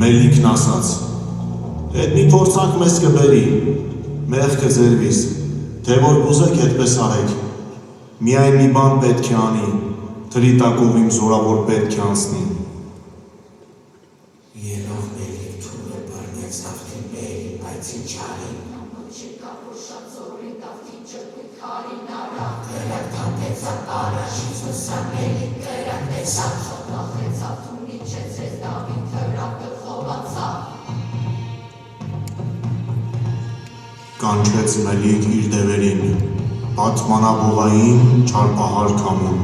Մելիքն ասաց, «Էդ մի փորձանք մեզ կբերի, մեղքը ձերվիս, թե որ կուզեք այդպես արեք, միայն մի բան պետք է անի, թրի տակով իմ զորավոր պետք է անցնի»։ Ելով Մելիք թուրը բռնեց Դավթին բերին, բայց ինչ արին։ Կրակ թափեցավ առաջից վսա Մելիք, կրակ տեսավ շոտախեցավ թունի չեցեց Դավիթ հրապը խովածավ։ Կանչեց Մելիք իր դևերին, պատմանաբողային չարպահար քամուն։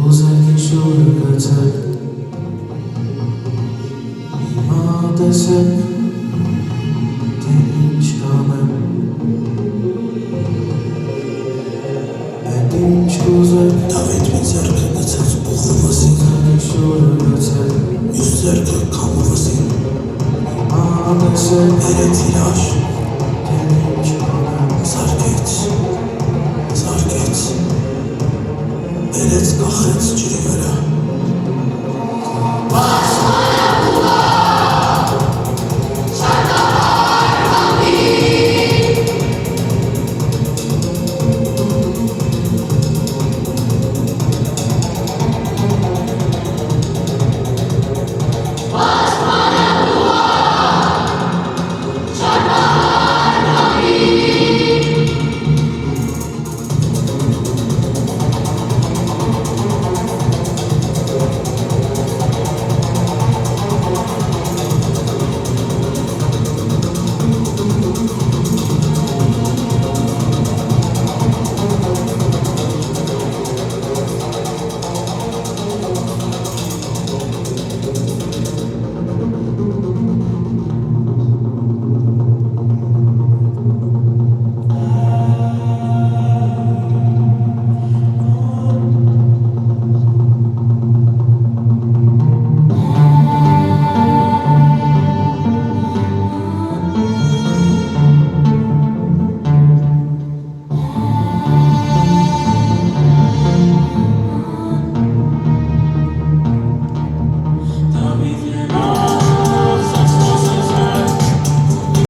Ուզեք իշուրը գցեք, հիմա տեսեք, թե ինչ կանեմ, էդ ինչ կուզեք, Դավիթ մի ձեռքը գցեց բուխու վզին, իշուրը գցեք, մյուս ձեռքը քամու վզին, հիմա տեսեք, բերեց իրար, թե ինչ կանեմ, զարկեց, բերեց կախեց ջրի վրա։